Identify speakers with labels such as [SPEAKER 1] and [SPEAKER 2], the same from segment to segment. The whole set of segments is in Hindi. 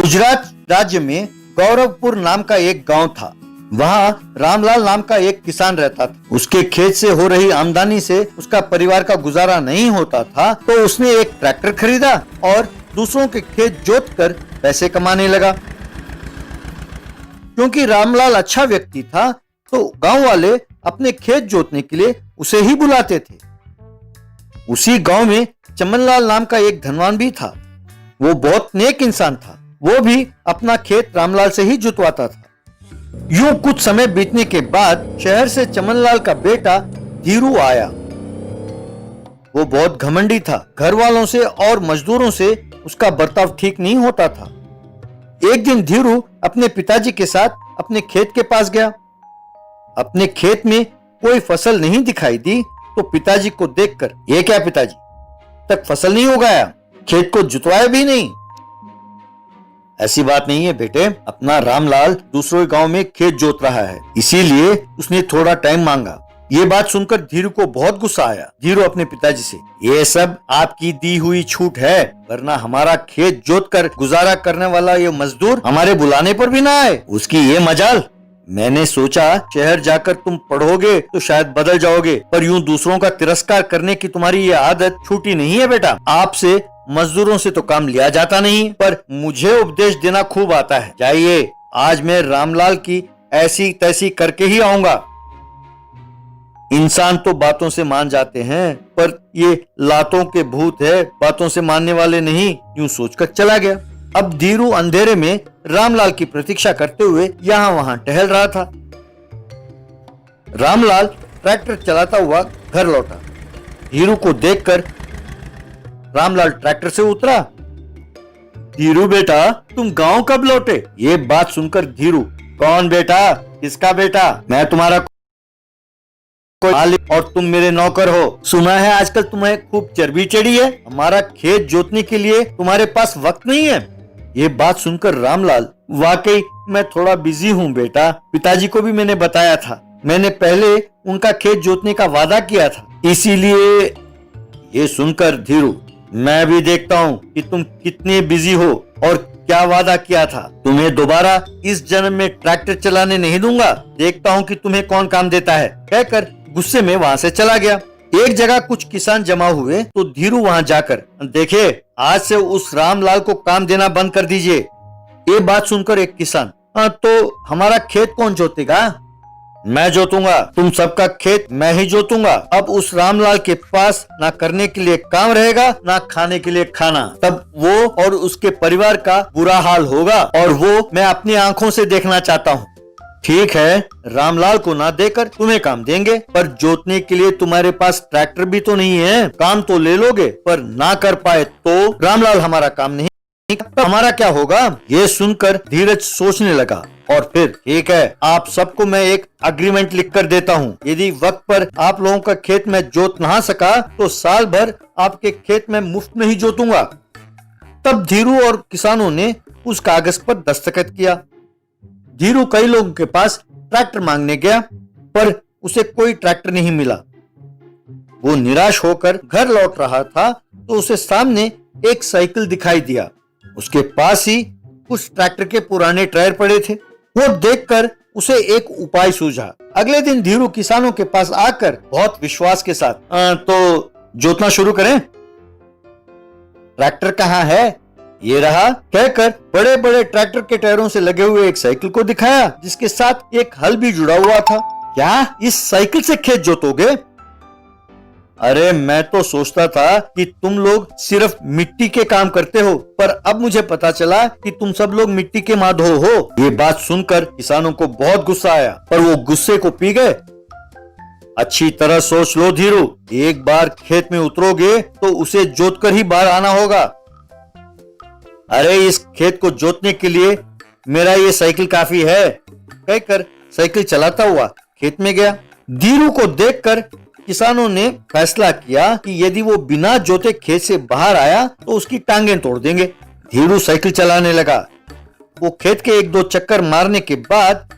[SPEAKER 1] गुजरात राज्य में गौरवपुर नाम का एक गांव था। वहाँ रामलाल नाम का एक किसान रहता था। उसके खेत से हो रही आमदनी से उसका परिवार का गुजारा नहीं होता था, तो उसने एक ट्रैक्टर खरीदा और दूसरों के खेत जोतकर पैसे कमाने लगा। क्योंकि रामलाल अच्छा व्यक्ति था, तो गांव वाले अपने खेत जोतने के लिए उसे ही बुलाते थे। उसी गांव में चमनलाल नाम का एक धनवान भी था। वो बहुत नेक इंसान था। वो भी अपना खेत रामलाल से ही जुतवाता था। यूं कुछ समय बीतने के बाद शहर से चमनलाल का बेटा धीरू आया। वो बहुत घमंडी था। घर वालों से और मजदूरों से उसका बर्ताव ठीक नहीं होता था। एक दिन धीरू अपने पिताजी के साथ अपने खेत के पास गया। अपने खेत में कोई फसल नहीं दिखाई दी, तो पिताजी को देखकर, ये क्या पिताजी, तक फसल नहीं उगाया, खेत को जुतवाया भी नहीं? ऐसी बात नहीं है बेटे, अपना रामलाल दूसरे गांव में खेत जोत रहा है, इसीलिए उसने थोड़ा टाइम मांगा। ये बात सुनकर धीरू को बहुत गुस्सा आया। धीरू अपने पिताजी से, ये सब आपकी दी हुई छूट है, वरना हमारा खेत जोत कर गुजारा करने वाला ये मजदूर हमारे बुलाने पर भी ना आए। उसकी ये मजाल। मैंने सोचा शहर जाकर तुम पढ़ोगे तो शायद बदल जाओगे, पर यूं दूसरों का तिरस्कार करने की तुम्हारी ये आदत छूटी नहीं है बेटा। आपसे मजदूरों से तो काम लिया जाता नहीं, पर मुझे उपदेश देना खूब आता है। जाइए, आज मैं रामलाल की ऐसी तैसी करके ही आऊंगा। इंसान तो बातों से मान जाते हैं, पर ये लातों के भूत है, बातों से मानने वाले नहीं, यूं सोचकर चला गया। अब धीरू अंधेरे में रामलाल की प्रतीक्षा करते हुए यहाँ वहां टहल रहा था। रामलाल ट्रैक्टर चलाता हुआ घर लौटा। धीरू को देखकर रामलाल ट्रैक्टर से उतरा। धीरू बेटा, तुम गांव कब लौटे? ये बात सुनकर धीरू, कौन बेटा, किसका बेटा? मैं तुम्हारा कोई मालिक और तुम मेरे नौकर हो। सुना है आजकल तुम्हें खूब चर्बी चढ़ी है। हमारा खेत जोतने के लिए तुम्हारे पास वक्त नहीं है। ये बात सुनकर रामलाल, वाकई मैं थोड़ा बिजी हूँ बेटा। पिताजी को भी मैंने बताया था। मैंने पहले उनका खेत जोतने का वादा किया था, इसीलिए। ये सुनकर धीरू, मैं भी देखता हूँ कि तुम कितने बिजी हो और क्या वादा किया था। तुम्हें दोबारा इस जन्म में ट्रैक्टर चलाने नहीं दूंगा। देखता हूँ कि तुम्हें कौन काम देता है, कहकर गुस्से में वहाँ से चला गया। एक जगह कुछ किसान जमा हुए, तो धीरू वहाँ जाकर, देखे, आज से उस रामलाल को काम देना बंद कर दीजिए। ये बात सुनकर एक किसान, तो हमारा खेत कौन जोतेगा? मैं जोतूंगा। तुम सबका खेत मैं ही जोतूंगा। अब उस रामलाल के पास ना करने के लिए काम रहेगा, ना खाने के लिए खाना। तब वो और उसके परिवार का बुरा हाल होगा, और वो मैं अपनी आंखों से देखना चाहता हूँ। ठीक है, रामलाल को ना देकर तुम्हें काम देंगे, पर जोतने के लिए तुम्हारे पास ट्रैक्टर भी तो नहीं है। काम तो ले लोगे, पर ना कर पाए तो रामलाल हमारा काम नहीं, हमारा क्या होगा? ये सुनकर धीरज सोचने लगा, और फिर, ठीक है, आप सबको मैं एक अग्रीमेंट लिख कर देता हूँ। यदि वक्त पर आप लोगों का खेत में जोत ना सका, तो साल भर आपके खेत में मुफ्त में ही जोतूंगा। तब धीरू और किसानों ने उस कागज पर दस्तखत किया। धीरू कई लोगों के पास ट्रैक्टर मांगने गया, पर उसे कोई ट्रैक्टर नहीं मिला। वो निराश होकर घर लौट रहा था, तो उसे सामने एक साइकिल दिखाई दिया। उसके पास ही कुछ ट्रैक्टर के पुराने टायर पड़े थे। वो देखकर उसे एक उपाय सूझा। अगले दिन धीरू किसानों के पास आकर बहुत विश्वास के साथ, तो जोतना शुरू करें? ट्रैक्टर कहाँ है? ये रहा, कहकर बड़े बड़े ट्रैक्टर के टायरों से लगे हुए एक साइकिल को दिखाया, जिसके साथ एक हल भी जुड़ा हुआ था। क्या इस साइकिल से खेत जोतोगे? अरे, मैं तो सोचता था कि तुम लोग सिर्फ मिट्टी के काम करते हो, पर अब मुझे पता चला कि तुम सब लोग मिट्टी के माधो हो। ये बात सुनकर किसानों को बहुत गुस्सा आया, पर वो गुस्से को पी गए। अच्छी तरह सोच लो धीरू, एक बार खेत में उतरोगे तो उसे जोतकर ही बाहर आना होगा। अरे, इस खेत को जोतने के लिए मेरा ये साइकिल काफी है, कहकर साइकिल चलाता हुआ खेत में गया। धीरू को देखकर किसानों ने फैसला किया कि यदि वो बिना जोते खेत से बाहर आया तो उसकी टांगें तोड़ देंगे। धीरू साइकिल चलाने लगा। वो खेत के एक दो चक्कर मारने के बाद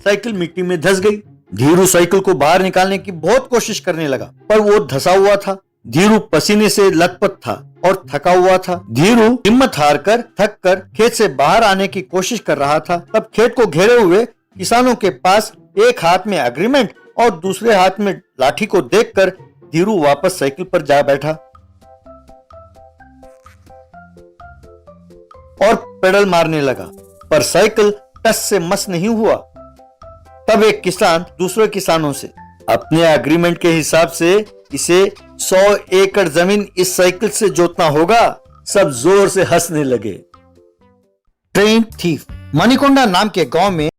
[SPEAKER 1] साइकिल मिट्टी में धंस गई। धीरू साइकिल को बाहर निकालने की बहुत कोशिश करने लगा, पर वो धंसा हुआ था। धीरू पसीने से लथपथ था और थका हुआ था। धीरू हिम्मत हार कर थक कर खेत से बाहर आने की कोशिश कर रहा था। तब खेत को घेरे हुए किसानों के पास एक हाथ में एग्रीमेंट और दूसरे हाथ में लाठी को देखकर धीरू वापस साइकिल पर जा बैठा और पेडल मारने लगा, पर साइकिल टस से मस नहीं हुआ। तब एक किसान दूसरे किसानों से, अपने एग्रीमेंट के हिसाब से इसे 100 एकड़ जमीन इस साइकिल से जोतना होगा। सब जोर से हंसने लगे। Train thief. मणिकोंडा नाम के गांव में